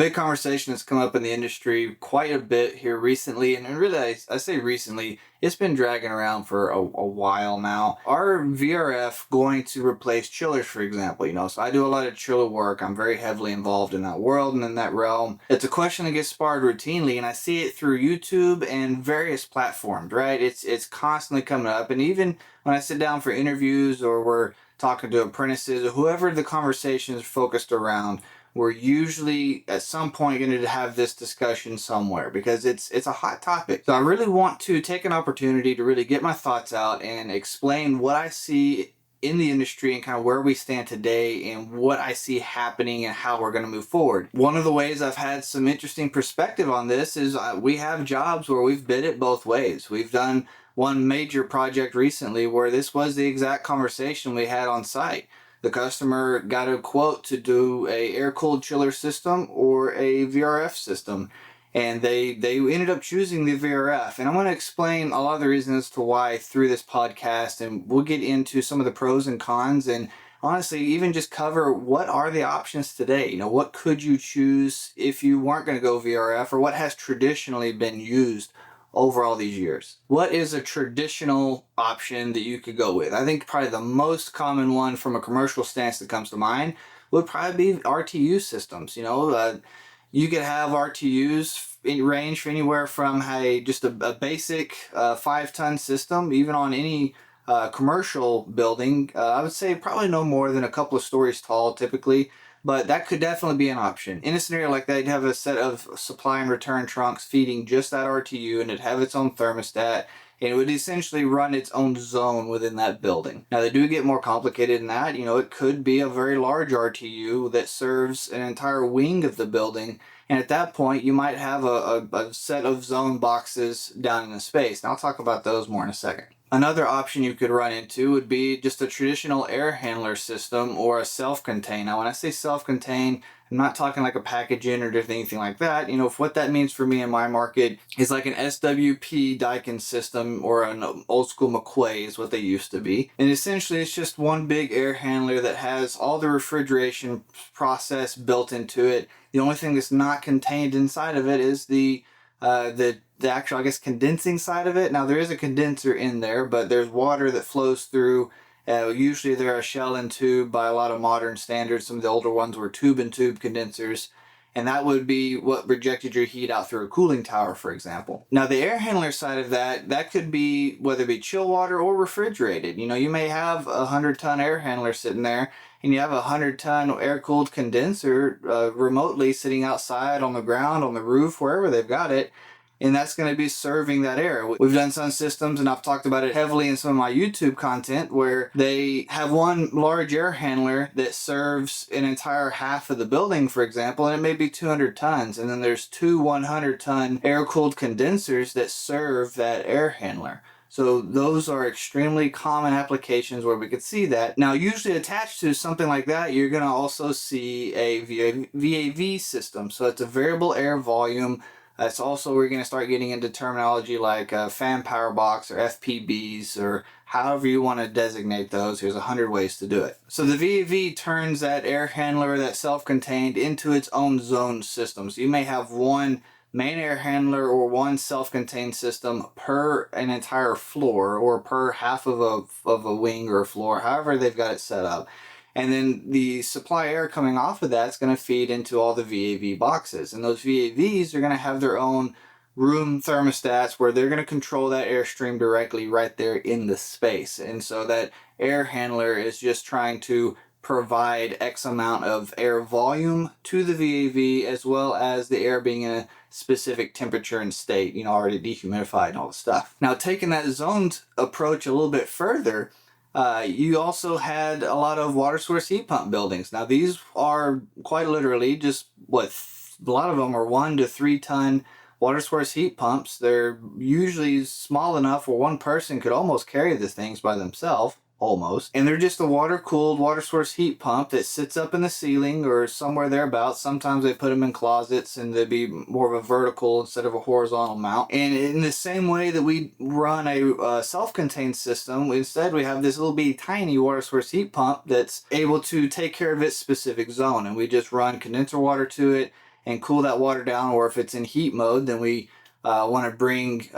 big conversation that's come up in the industry quite a bit here recently, and really I say recently, it's been dragging around for a while now. Are VRF going to replace chillers, for example? So I do a lot of chiller work. I'm very heavily involved in that world and in that realm. It's a question that gets sparred routinely, and I see it through YouTube and various platforms, right? It's constantly coming up, and even when I sit down for interviews or we're talking to apprentices or whoever the conversation is focused around, we're usually at some point going to have this discussion somewhere because it's a hot topic. So I really want to take an opportunity to really get my thoughts out and explain what I see in the industry and kind of where we stand today and what I see happening and how we're going to move forward. One of the ways I've had some interesting perspective on this is we have jobs where we've bid it both ways. We've done one major project recently where this was the exact conversation we had on site. The customer got a quote to do a air-cooled chiller system or a VRF system, and they ended up choosing the VRF. And I'm going to explain a lot of the reasons as to why through this podcast, and we'll get into some of the pros and cons, and honestly even just cover what are the options today. What could you choose if you weren't going to go VRF, or what has traditionally been used over all these years. What is a traditional option that you could go with? I think probably the most common one from a commercial stance that comes to mind would probably be RTU systems. You could have RTUs range for anywhere from just a basic 5-ton system, even on any commercial building. I would say probably no more than a couple of stories tall typically. But that could definitely be an option. In a scenario like that, you'd have a set of supply and return trunks feeding just that RTU, and it'd have its own thermostat, and it would essentially run its own zone within that building. Now, they do get more complicated than that. It could be a very large RTU that serves an entire wing of the building, and at that point, you might have a set of zone boxes down in the space. And I'll talk about those more in a second. Another option you could run into would be just a traditional air handler system or a self-contained. Now, when I say self-contained, I'm not talking like a package-in or anything like that. What that means for me in my market is like an SWP Daikin system or an old school McQuay is what they used to be. And essentially, it's just one big air handler that has all the refrigeration process built into it. The only thing that's not contained inside of it is the actual, I guess, condensing side of it. Now, there is a condenser in there, but there's water that flows through. Usually they're a shell and tube by a lot of modern standards. Some of the older ones were tube and tube condensers, and that would be what rejected your heat out through a cooling tower, for example. Now, the air handler side of that could be whether it be chill water or refrigerated. You may have a 100-ton air handler sitting there, and you have a 100-ton air-cooled condenser remotely sitting outside on the ground, on the roof, wherever they've got it, and that's going to be serving that air. We've done some systems, and I've talked about it heavily in some of my YouTube content, where they have one large air handler that serves an entire half of the building, for example, and it may be 200 tons, and then there's two 100-ton air-cooled condensers that serve that air handler. So those are extremely common applications where we could see that. Now, usually attached to something like that, you're going to also see a VAV system. So it's a variable air volume. That's also, we're going to start getting into terminology like fan power box or FPBs or however you want to designate those. There's 100 ways to do it. So the VAV turns that air handler, that self-contained, into its own zone system. So you may have one main air handler or one self-contained system per an entire floor or per half of a wing or a floor, however they've got it set up. And then the supply air coming off of that is going to feed into all the VAV boxes. And those VAVs are going to have their own room thermostats where they're going to control that airstream directly right there in the space. And so that air handler is just trying to provide X amount of air volume to the VAV, as well as the air being in a specific temperature and state, already dehumidified and all the stuff. Now, taking that zoned approach a little bit further, you also had a lot of water source heat pump buildings. Now, these are quite literally just a lot of them are 1 to 3 ton water source heat pumps. They're usually small enough where one person could almost carry these things by themselves. Almost. And they're just a water-cooled water source heat pump that sits up in the ceiling or somewhere thereabouts. Sometimes they put them in closets and they'd be more of a vertical instead of a horizontal mount. And in the same way that we run a self-contained system, instead we have this little bitty tiny water source heat pump that's able to take care of its specific zone. And we just run condenser water to it, and cool that water down, or if it's in heat mode, then we want to bring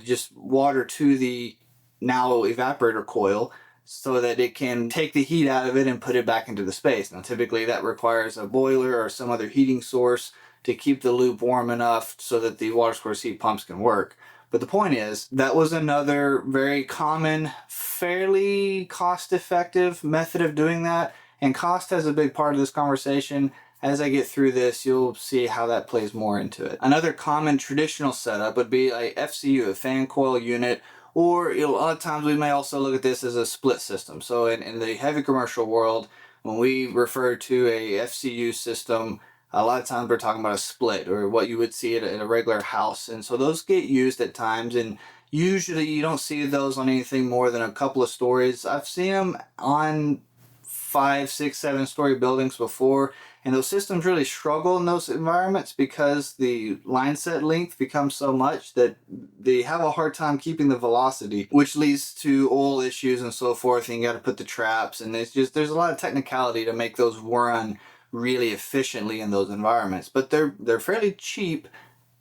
just water to the now evaporator coil so that it can take the heat out of it and put it back into the space. Now typically that requires a boiler or some other heating source to keep the loop warm enough so that the water source heat pumps can work. But the point is, that was another very common, fairly cost-effective method of doing that. And cost has a big part of this conversation. As I get through this, you'll see how that plays more into it. Another common traditional setup would be a FCU, a fan coil unit, or a lot of times we may also look at this as a split system. So in the heavy commercial world, when we refer to a FCU system, a lot of times we're talking about a split, or what you would see in a regular house. And so those get used at times, and usually you don't see those on anything more than a couple of stories. I've seen them on 5, 6, 7-story buildings before, and those systems really struggle in those environments because the line set length becomes so much that they have a hard time keeping the velocity, which leads to oil issues and so forth, and you got to put the traps, and there's a lot of technicality to make those run really efficiently in those environments, but they're fairly cheap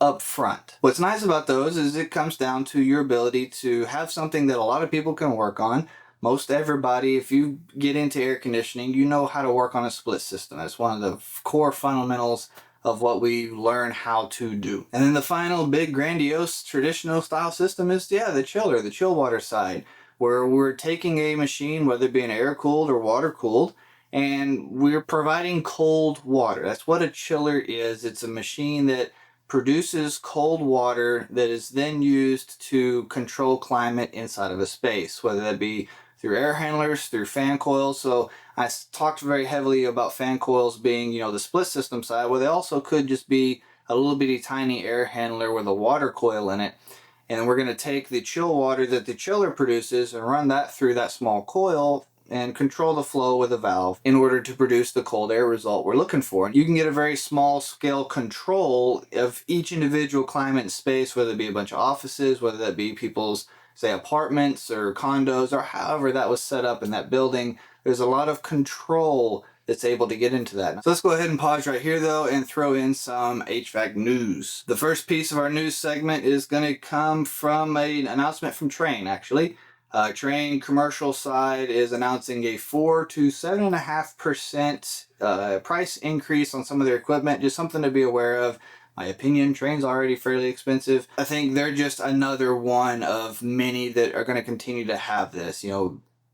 up front. What's nice about those is it comes down to your ability to have something that a lot of people can work on. Most everybody, if you get into air conditioning, you know how to work on a split system. That's one of the core fundamentals of what we learn how to do. And then the final big grandiose traditional style system is, the chiller, the chill water side, where we're taking a machine, whether it be an air cooled or water cooled, and we're providing cold water. That's what a chiller is. It's a machine that produces cold water that is then used to control climate inside of a space, whether that be through air handlers, through fan coils. So I talked very heavily about fan coils being, the split system side, where they also could just be a little bitty tiny air handler with a water coil in it. And we're going to take the chill water that the chiller produces and run that through that small coil and control the flow with a valve in order to produce the cold air result we're looking for. You can get a very small scale control of each individual climate and space, whether it be a bunch of offices, whether that be people's, say, apartments or condos, or however that was set up in that building. There's a lot of control that's able to get into that. So let's go ahead and pause right here though and throw in some HVAC news. The first piece of our news segment is going to come from an announcement from Trane, actually. Trane commercial side is announcing a 4 to 7.5% price increase on some of their equipment. Just something to be aware of. My opinion, Trane's already fairly expensive. I think they're just another one of many that are going to continue to have this.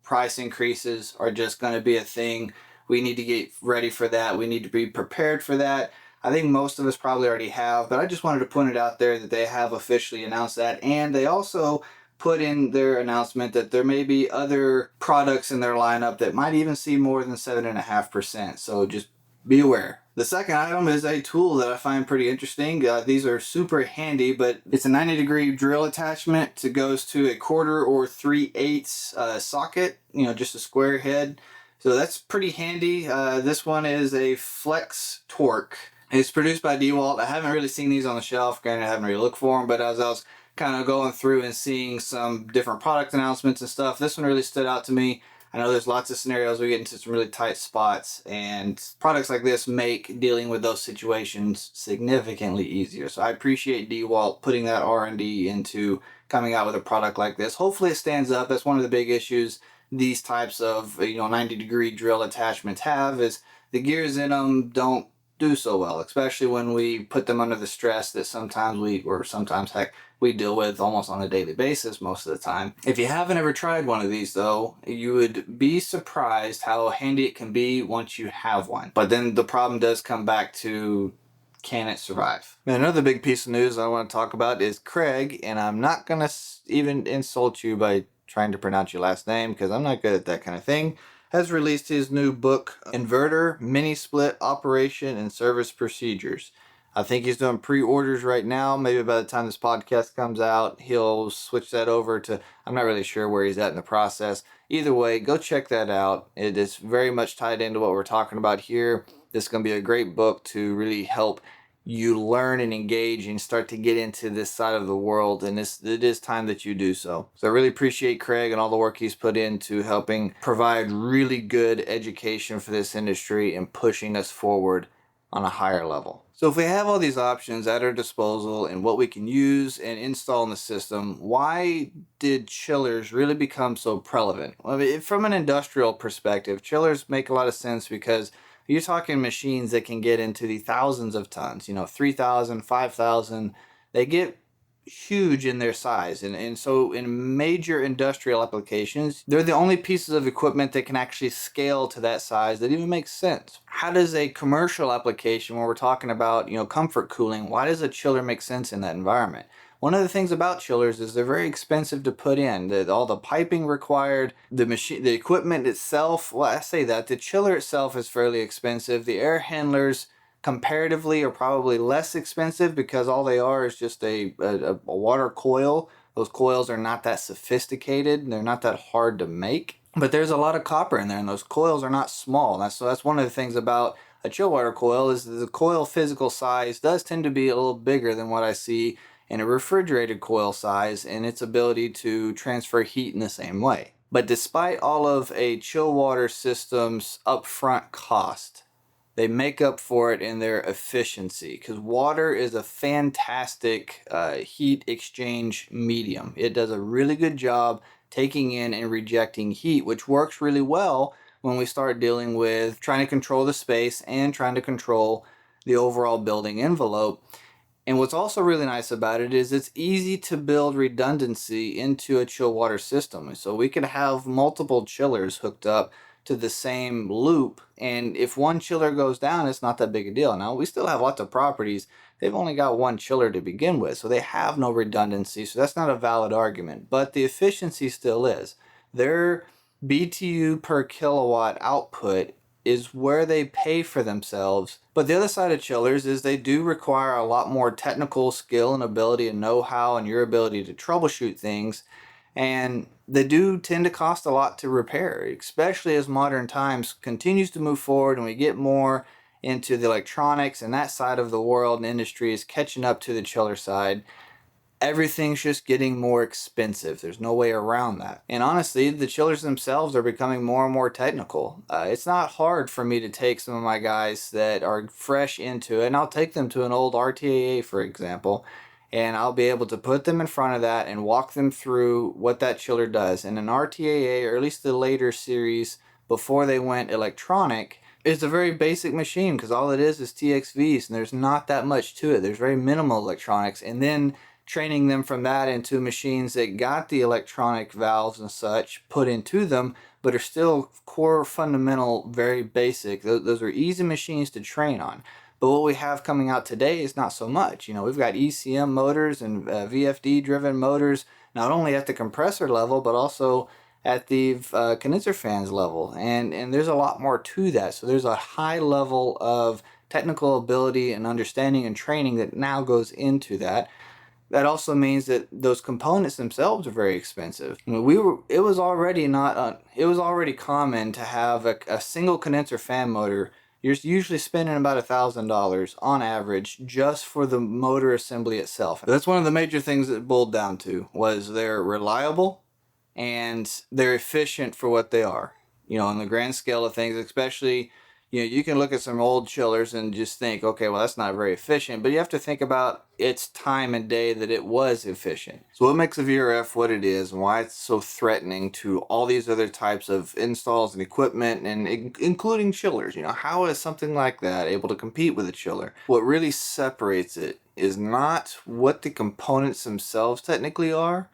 Price increases are just going to be a thing. We need to get ready for that. We need to be prepared for that. I think most of us probably already have, but I just wanted to point it out there that they have officially announced that, and they also put in their announcement that there may be other products in their lineup that might even see more than 7.5%. So just be aware. The second item is a tool that I find pretty interesting. These are super handy, but it's a 90-degree drill attachment that goes to a 1/4 or 3/8 socket, just a square head. So that's pretty handy. This one is a Flex Torque. It's produced by DeWalt. I haven't really seen these on the shelf. Granted, I haven't really looked for them, but as I was kind of going through and seeing some different product announcements and stuff, this one really stood out to me. I know there's lots of scenarios we get into some really tight spots, and products like this make dealing with those situations significantly easier. So I appreciate DeWalt putting that R&D into coming out with a product like this. Hopefully it stands up. That's one of the big issues these types of 90-degree drill attachments have, is the gears in them don't do so well, especially when we put them under the stress that sometimes heck, we deal with almost on a daily basis most of the time. If you haven't ever tried one of these though, you would be surprised how handy it can be once you have one. But then the problem does come back to, can it survive? And another big piece of news I want to talk about is Craig, and I'm not going to even insult you by trying to pronounce your last name because I'm not good at that kind of thing, has released his new book, Inverter, Mini Split Operation and Service Procedures. I think he's doing pre-orders right now. Maybe by the time this podcast comes out, he'll switch that over to, I'm not really sure where he's at in the process. Either way, go check that out. It is very much tied into what we're talking about here. This is going to be a great book to really help you learn and engage and start to get into this side of the world, and it is time that you do so. So I really appreciate Craig and all the work he's put into helping provide really good education for this industry and pushing us forward on a higher level. So if we have all these options at our disposal and what we can use and install in the system, why did chillers really become so prevalent? Well, I mean, from an industrial perspective, chillers make a lot of sense because you're talking machines that can get into the thousands of tons, 3,000, 5,000. They get huge in their size. And so in major industrial applications, they're the only pieces of equipment that can actually scale to that size that even makes sense. How does a commercial application, where we're talking about, comfort cooling, why does a chiller make sense in that environment? One of the things about chillers is they're very expensive to put in. All the piping required, the machine, the equipment itself. Well, I say that the chiller itself is fairly expensive. The air handlers comparatively are probably less expensive because all they are is just a water coil. Those coils are not that sophisticated. They're not that hard to make. But there's a lot of copper in there, and those coils are not small. So that's one of the things about a chill water coil is the coil physical size does tend to be a little bigger than what I see in a refrigerated coil size and its ability to transfer heat in the same way. But despite all of a chill water system's upfront cost, they make up for it in their efficiency because water is a fantastic heat exchange medium. It does a really good job taking in and rejecting heat, which works really well when we start dealing with trying to control the space and trying to control the overall building envelope. And what's also really nice about it is it's easy to build redundancy into a chill water system. So we could have multiple chillers hooked up to the same loop, and if one chiller goes down, it's not that big a deal. Now, we still have lots of properties. They've only got one chiller to begin with, so they have no redundancy, so that's not a valid argument, but the efficiency still is. Their BTU per kilowatt output is where they pay for themselves. But the other side of chillers is they do require a lot more technical skill and ability and know-how and your ability to troubleshoot things. And they do tend to cost a lot to repair, especially as modern times continues to move forward and we get more into the electronics and that side of the world and industry is catching up to the chiller side. Everything's just getting more expensive. There's no way around that. And honestly, the chillers themselves are becoming more and more technical. It's not hard for me to take some of my guys that are fresh into it, and I'll take them to an old RTAA, for example, and I'll be able to put them in front of that and walk them through what that chiller does. And an RTAA, or at least the later series before they went electronic, is a very basic machine because all it is TXVs and there's not that much to it. There's very minimal electronics. And then training them from that into machines that got the electronic valves and such put into them, but are still core fundamental, very basic. Those are easy machines to train on. But what we have coming out today is not so much. We've got ECM motors and VFD driven motors, not only at the compressor level, but also at the condenser fans level. And there's a lot more to that. So there's a high level of technical ability and understanding and training that now goes into that. That also means that those components themselves are very expensive. It was already common to have a single condenser fan motor. You're usually spending about $1,000 on average just for the motor assembly itself. That's one of the major things that it boiled down to was they're reliable and they're efficient for what they are. On the grand scale of things, especially, you can look at some old chillers and just think, okay, well, that's not very efficient. But you have to think about its time and day that it was efficient. So what makes a VRF what it is and why it's so threatening to all these other types of installs and equipment, and including chillers? How is something like that able to compete with a chiller? What really separates it is not what the components themselves technically are,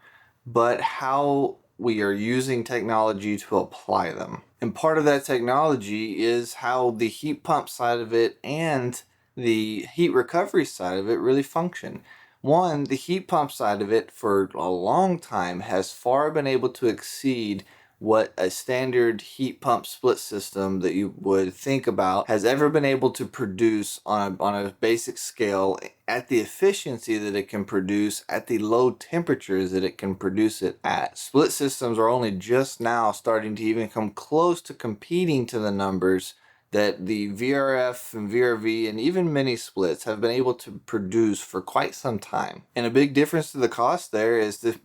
but how we are using technology to apply them. And part of that technology is how the heat pump side of it and the heat recovery side of it really function. One, the heat pump side of it for a long time has far been able to exceed what a standard heat pump split system that you would think about has ever been able to produce on a basic scale at the efficiency that it can produce at the low temperatures that it can produce it at. Split systems are only just now starting to even come close to competing to the numbers that the VRF and VRV and even mini splits have been able to produce for quite some time. And a big difference to the cost there is the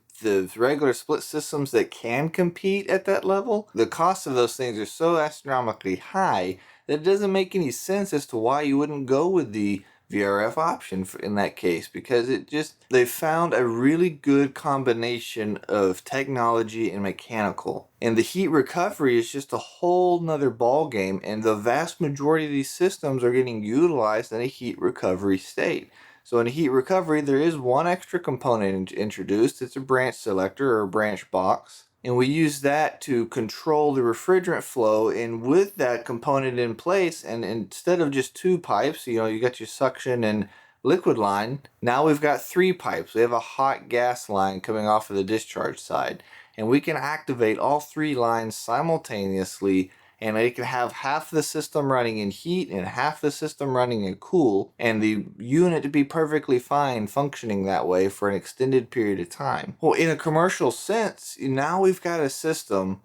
regular split systems that can compete at that level, the cost of those things are so astronomically high that it doesn't make any sense as to why you wouldn't go with the VRF option in that case, because they found a really good combination of technology and mechanical. And the heat recovery is just a whole nother ball game, and the vast majority of these systems are getting utilized in a heat recovery state. So in heat recovery, there is one extra component introduced. It's a branch selector or a branch box. And we use that to control the refrigerant flow. And with that component in place, and instead of just two pipes, you got your suction and liquid line, now we've got three pipes. We have a hot gas line coming off of the discharge side. And we can activate all three lines simultaneously, and it can have half the system running in heat and half the system running in cool, and the unit to be perfectly fine functioning that way for an extended period of time. Well, in a commercial sense, now we've got a system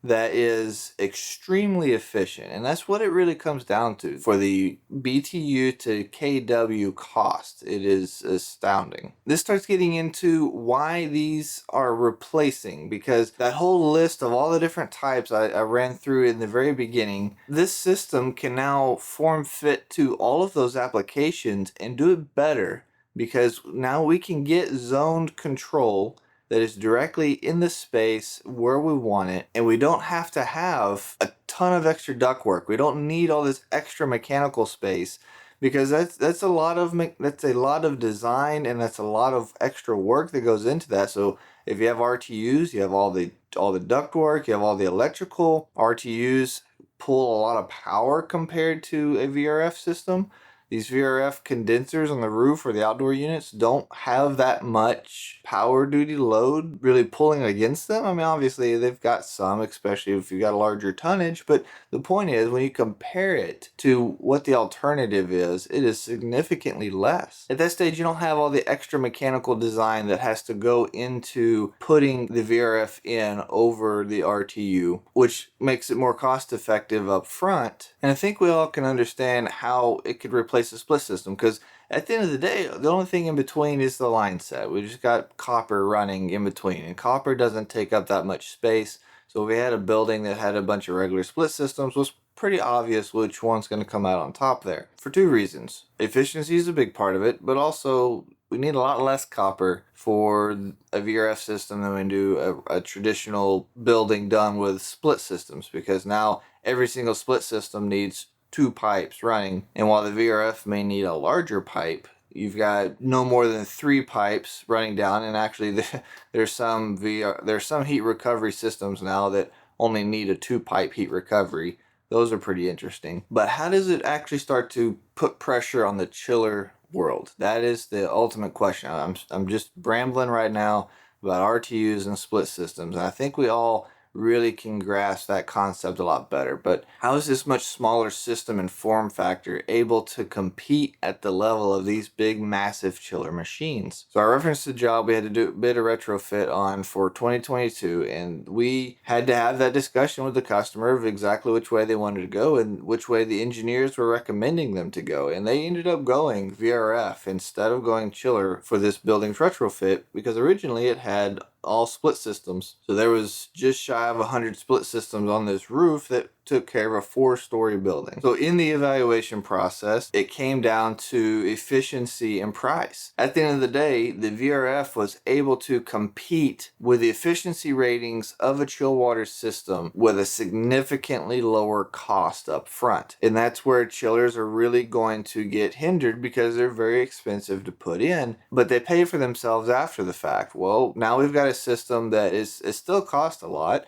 that is extremely efficient, and that's what it really comes down to. For the BTU to kW cost, it is astounding. This starts getting into why these are replacing, because that whole list of all the different types I ran through in the very beginning, this system can now form fit to all of those applications and do it better, because now we can get zoned control that is directly in the space where we want it, and we don't have to have a ton of extra ductwork. We don't need all this extra mechanical space, because that's a lot of design, and that's a lot of extra work that goes into that. So if you have RTUs, you have all the ductwork, you have all the electrical. RTUs pull a lot of power compared to a VRF system. These VRF condensers on the roof or the outdoor units don't have that much power duty load really pulling against them. I mean, obviously they've got some, especially if you've got a larger tonnage, but the point is, when you compare it to what the alternative is, it is significantly less. At that stage, you don't have all the extra mechanical design that has to go into putting the VRF in over the RTU, which makes it more cost effective up front. And I think we all can understand how it could replace a split system, because at the end of the day, the only thing in between is the line set. We just got copper running in between, and copper doesn't take up that much space. So if we had a building that had a bunch of regular split systems, it was pretty obvious which one's going to come out on top there, for two reasons. Efficiency is a big part of it, but also we need a lot less copper for a VRF system than we do a traditional building done with split systems, because now every single split system needs two pipes running, and while the VRF may need a larger pipe, you've got no more than three pipes running down. And actually there's some heat recovery systems now that only need a two pipe heat recovery. Those are pretty interesting. But how does it actually start to put pressure on the chiller world? That is the ultimate question. I'm just rambling right now about RTUs and split systems, and I think we all really can grasp that concept a lot better. But how is this much smaller system and form factor able to compete at the level of these big, massive chiller machines? So I referenced the job we had to do a bit of retrofit on for 2022, and we had to have that discussion with the customer of exactly which way they wanted to go and which way the engineers were recommending them to go. And they ended up going VRF instead of going chiller for this building's retrofit, because originally it had all split systems. So there was just shy of 100 split systems on this roof that took care of a 4-story building. So in the evaluation process, it came down to efficiency and price. At the end of the day, the VRF was able to compete with the efficiency ratings of a chill water system with a significantly lower cost up front. And that's where chillers are really going to get hindered, because they're very expensive to put in, but they pay for themselves after the fact. Well, now we've got a system that it still costs a lot,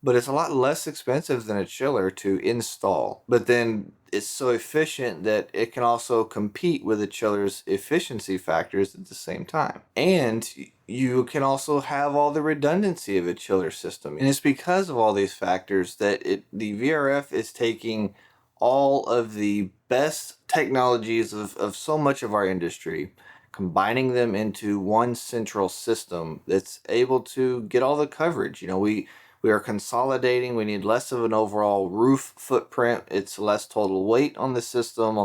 but it's a lot less expensive than a chiller to install. But then it's so efficient that it can also compete with the chiller's efficiency factors at the same time. And you can also have all the redundancy of a chiller system. And it's because of all these factors that the VRF is taking all of the best technologies of so much of our industry, combining them into one central system that's able to get all the coverage. We are consolidating. We need less of an overall roof footprint. It's less total weight on the system,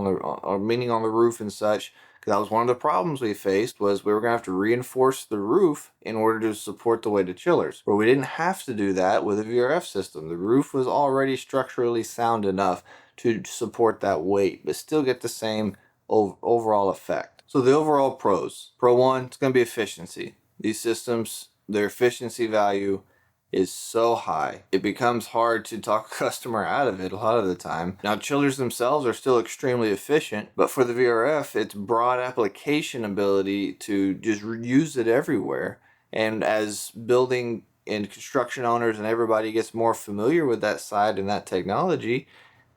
meaning on the roof and such. Because that was one of the problems we faced, was we were going to have to reinforce the roof in order to support the weight of chillers. Where we didn't have to do that with a VRF system. The roof was already structurally sound enough to support that weight, but still get the same overall effect. So the overall pros. Pro 1, it's going to be efficiency. These systems, their efficiency value is so high, it becomes hard to talk a customer out of it a lot of the time. Now, chillers themselves are still extremely efficient, but for the VRF, its broad application ability to just use it everywhere. And as building and construction owners and everybody gets more familiar with that side and that technology,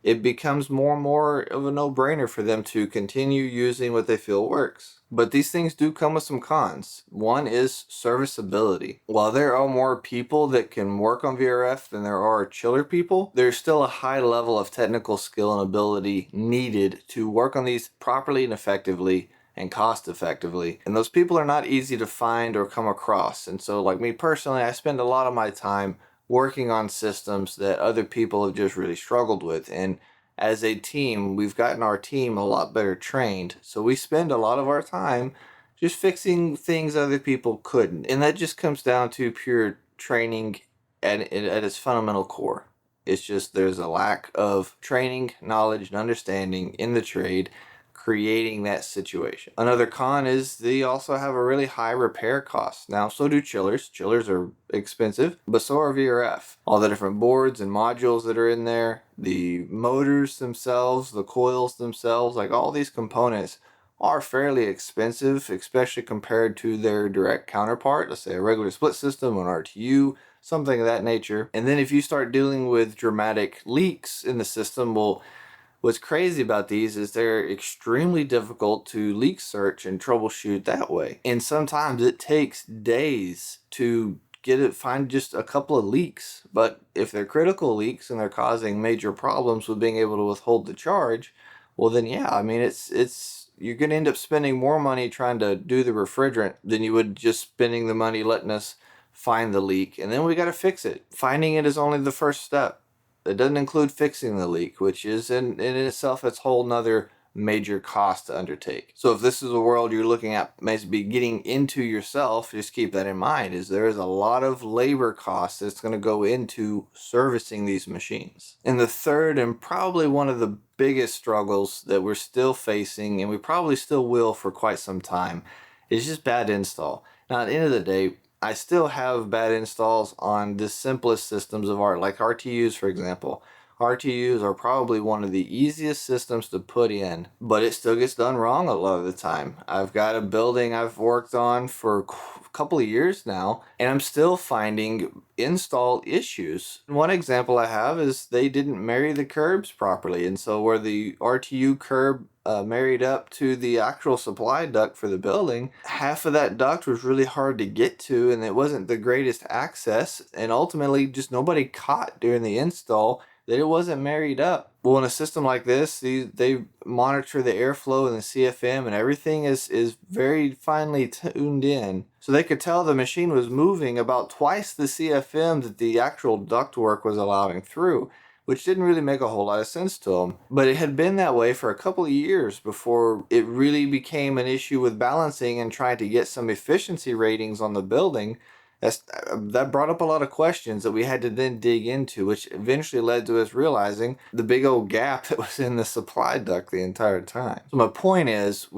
it becomes more and more of a no-brainer for them to continue using what they feel works. But these things do come with some cons. One is serviceability. While there are more people that can work on VRF than there are chiller people, there's still a high level of technical skill and ability needed to work on these properly and effectively and cost effectively. And those people are not easy to find or come across. And so, like me personally, I spend a lot of my time working on systems that other people have just really struggled with. And as a team, we've gotten our team a lot better trained. So we spend a lot of our time just fixing things other people couldn't. And that just comes down to pure training at its fundamental core. It's just there's a lack of training, knowledge, and understanding in the trade creating that situation. Another con is they also have a really high repair cost. Now, so do chillers. Chillers are expensive, but so are VRF. All the different boards and modules that are in there, the motors themselves, the coils themselves, like all these components are fairly expensive, especially compared to their direct counterpart, let's say a regular split system, an RTU, something of that nature. And then if you start dealing with dramatic leaks in the system, well, what's crazy about these is they're extremely difficult to leak search and troubleshoot that way. And sometimes it takes days to find just a couple of leaks. But if they're critical leaks and they're causing major problems with being able to withhold the charge, well then yeah, I mean it's you're gonna end up spending more money trying to do the refrigerant than you would just spending the money letting us find the leak. And then we gotta fix it. Finding it is only the first step. It doesn't include fixing the leak, which is in itself its whole nother major cost to undertake. So if this is a world you're looking at maybe getting into yourself, just keep that in mind, is there is a lot of labor costs that's going to go into servicing these machines. And the third, and probably one of the biggest struggles that we're still facing, and we probably still will for quite some time, is just bad install. Now at the end of the day, I still have bad installs on the simplest systems of art, like RTUs, for example. RTUs are probably one of the easiest systems to put in, but it still gets done wrong a lot of the time. I've got a building I've worked on for a couple of years now, and I'm still finding install issues. One example I have is they didn't marry the curbs properly, and so where the RTU curb married up to the actual supply duct for the building, half of that duct was really hard to get to, and it wasn't the greatest access, and ultimately just nobody caught during the install that it wasn't married up. Well, in a system like this, they monitor the airflow and the CFM, and everything is very finely tuned in. So they could tell the machine was moving about twice the CFM that the actual ductwork was allowing through, which didn't really make a whole lot of sense to them. But it had been that way for a couple of years before it really became an issue with balancing and trying to get some efficiency ratings on the building. That brought up a lot of questions that we had to then dig into, which eventually led to us realizing the big old gap that was in the supply duct the entire time. So my point is,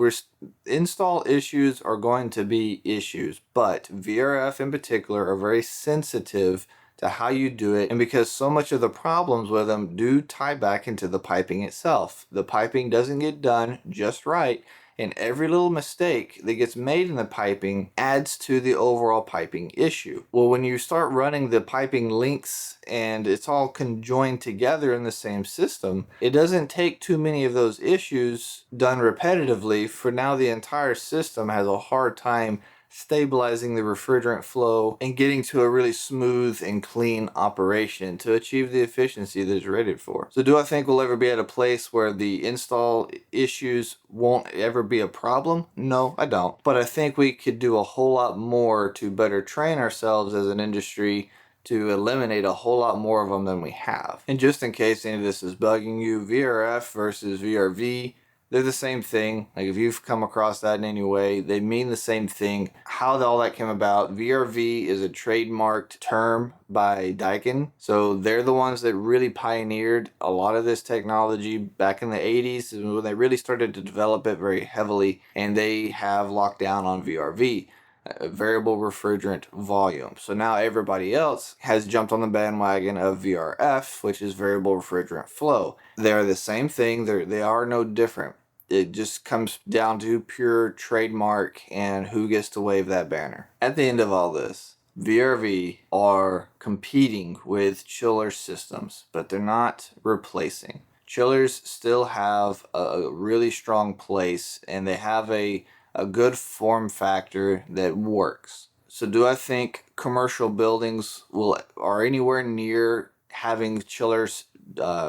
install issues are going to be issues, but VRF in particular are very sensitive to how you do it, and because so much of the problems with them do tie back into the piping itself. The piping doesn't get done just right, and every little mistake that gets made in the piping adds to the overall piping issue. Well, when you start running the piping links and it's all conjoined together in the same system, it doesn't take too many of those issues done repetitively for now the entire system has a hard time stabilizing the refrigerant flow and getting to a really smooth and clean operation to achieve the efficiency that is rated for. So do I think we'll ever be at a place where the install issues won't ever be a problem? No, I don't. But I think we could do a whole lot more to better train ourselves as an industry to eliminate a whole lot more of them than we have. And just in case any of this is bugging you, VRF versus VRV, They're the same thing. Like if you've come across that in any way, they mean the same thing. How all that came about, VRV is a trademarked term by Daikin. So they're the ones that really pioneered a lot of this technology back in the 80s when they really started to develop it very heavily, and they have locked down on VRV. Variable refrigerant volume. So now everybody else has jumped on the bandwagon of VRF, which is variable refrigerant flow. They're the same thing. They are no different. It just comes down to pure trademark and who gets to wave that banner. At the end of all this, VRV are competing with chiller systems, but they're not replacing. Chillers still have a really strong place, and they have a good form factor that works. So do I think commercial buildings are anywhere near having chillers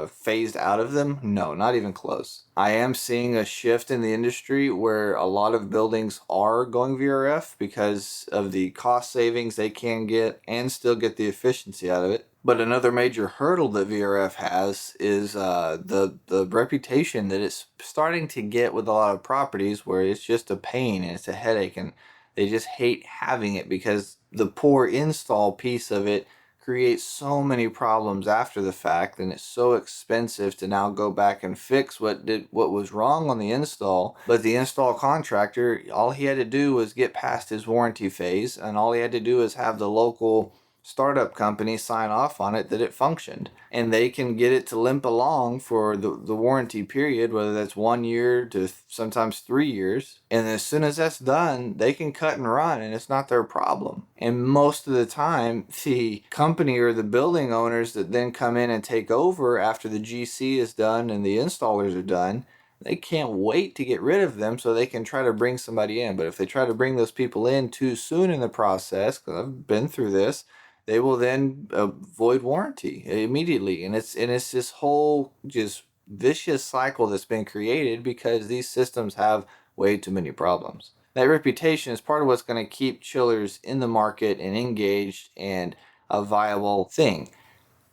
phased out of them? No, not even close. I am seeing a shift in the industry where a lot of buildings are going VRF because of the cost savings they can get and still get the efficiency out of it. But another major hurdle that VRF has is the reputation that it's starting to get with a lot of properties, where it's just a pain and it's a headache, and they just hate having it because the poor install piece of it creates so many problems after the fact, and it's so expensive to now go back and fix what was wrong on the install. But the install contractor, all he had to do was get past his warranty phase, and all he had to do is have the local startup company sign off on it that it functioned, and they can get it to limp along for the warranty period, whether that's 1 year to sometimes 3 years. And as soon as that's done, they can cut and run, and it's not their problem. And most of the time, the company or the building owners that then come in and take over after the GC is done and the installers are done, they can't wait to get rid of them so they can try to bring somebody in. But if they try to bring those people in too soon in the process, because I've been through this, they will then void warranty immediately. And it's this whole just vicious cycle that's been created because these systems have way too many problems. That reputation is part of what's going to keep chillers in the market and engaged and a viable thing.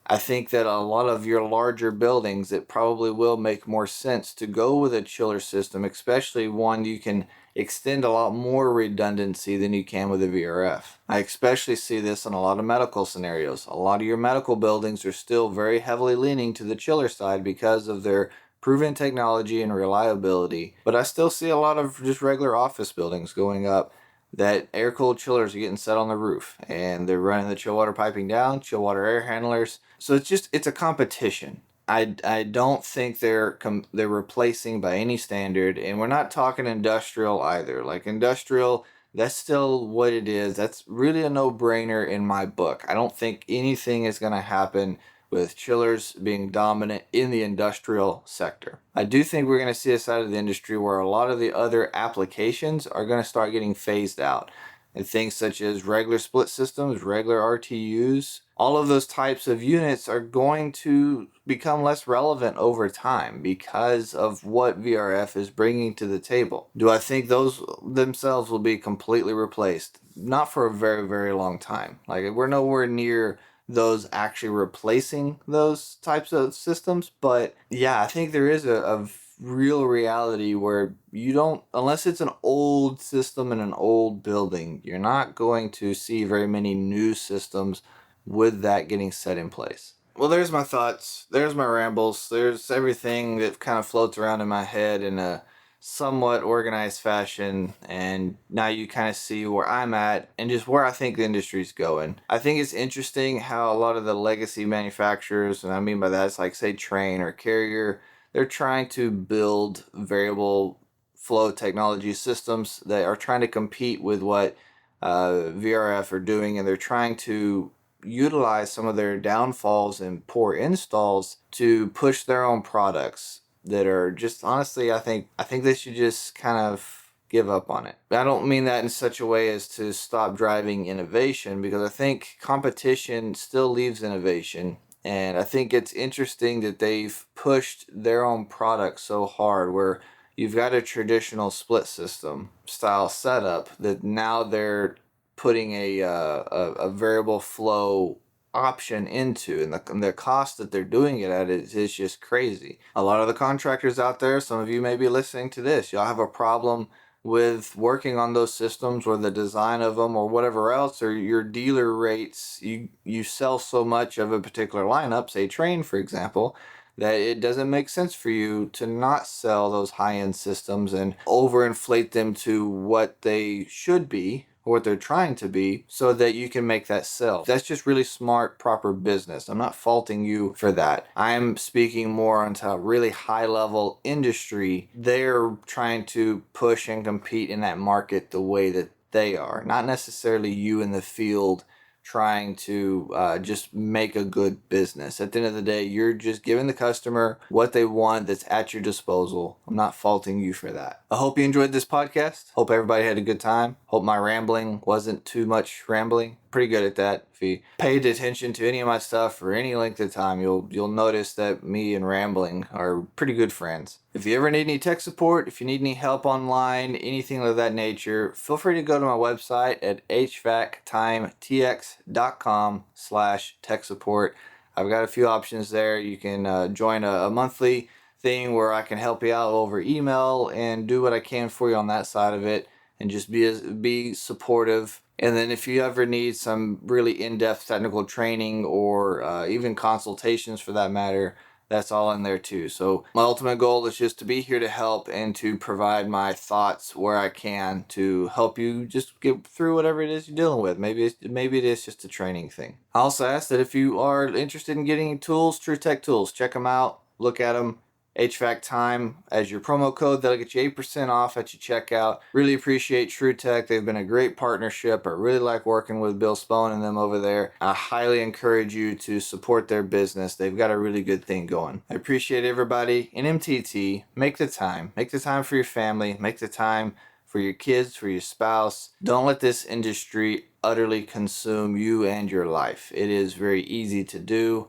I think that a lot of your larger buildings, it probably will make more sense to go with a chiller system, especially one you can extend a lot more redundancy than you can with a VRF. I especially see this in a lot of medical scenarios. A lot of your medical buildings are still very heavily leaning to the chiller side because of their proven technology and reliability. But I still see a lot of just regular office buildings going up that air-cooled chillers are getting set on the roof, and they're running the chill water piping down, chill water air handlers. So it's a competition. I don't think they're replacing by any standard, and we're not talking industrial either. Like industrial, that's still what it is. That's really a no-brainer in my book. I don't think anything is going to happen with chillers being dominant in the industrial sector. I do think we're going to see a side of the industry where a lot of the other applications are going to start getting phased out. And things such as regular split systems, regular RTUs, all of those types of units are going to become less relevant over time because of what VRF is bringing to the table. Do I think those themselves will be completely replaced? Not for a very, very long time. Like, we're nowhere near those actually replacing those types of systems. But yeah, I think there is a real reality where you don't, unless it's an old system in an old building, you're not going to see very many new systems with that getting set in place. Well, there's my thoughts. There's my rambles. There's everything that kind of floats around in my head in a somewhat organized fashion, and now you kind of see where I'm at and just where I think the industry's going. I think it's interesting how a lot of the legacy manufacturers, and I mean by that, it's like say Trane or Carrier, they're trying to build variable flow technology systems that are trying to compete with what VRF are doing, and they're trying to utilize some of their downfalls and poor installs to push their own products that are just, honestly, I think they should just kind of give up on it. I don't mean that in such a way as to stop driving innovation, because I think competition still leaves innovation. And I think it's interesting that they've pushed their own product so hard, where you've got a traditional split system style setup that now they're putting a variable flow option into, and the cost that they're doing it at is just crazy. A lot of the contractors out there, some of you may be listening to this, y'all have a problem with working on those systems or the design of them or whatever else, or your dealer rates, you sell so much of a particular lineup, say Train for example, that it doesn't make sense for you to not sell those high-end systems and overinflate them to what they should be or what they're trying to be so that you can make that sell. That's just really smart, proper business. I'm not faulting you for that. I'm speaking more onto a really high-level industry. They're trying to push and compete in that market the way that they are, not necessarily you in the field trying to just make a good business. At the end of the day, you're just giving the customer what they want that's at your disposal. I'm not faulting you for that. I hope you enjoyed this podcast. Hope everybody had a good time. Hope my rambling wasn't too much rambling. Pretty good at that. If you paid attention to any of my stuff for any length of time, you'll notice that me and rambling are pretty good friends. If you ever need any tech support, if you need any help online, anything of that nature, feel free to go to my website at hvactimetx.com/tech support. I've got a few options there. You can join a monthly thing where I can help you out over email and do what I can for you on that side of it, and just be supportive. And then if you ever need some really in-depth technical training or even consultations for that matter, that's all in there too. So my ultimate goal is just to be here to help and to provide my thoughts where I can to help you just get through whatever it is you're dealing with. Maybe it is just a training thing. I also ask that if you are interested in getting tools, Tru Tech Tools, check them out, look at them. HVAC time as your promo code. That'll get you 8% off at your checkout. Really appreciate Tru Tech. They've been a great partnership. I really like working with Bill Spohn and them over there. I highly encourage you to support their business. They've got a really good thing going. I appreciate everybody in MTT. Make the time. Make the time for your family. Make the time for your kids, for your spouse. Don't let this industry utterly consume you and your life. It is very easy to do.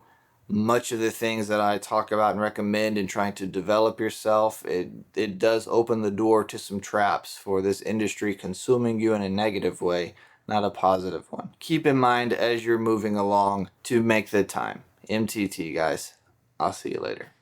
Much of the things that I talk about and recommend in trying to develop yourself, it does open the door to some traps for this industry consuming you in a negative way, not a positive one. Keep in mind as you're moving along to make the time. MTT, guys. I'll see you later.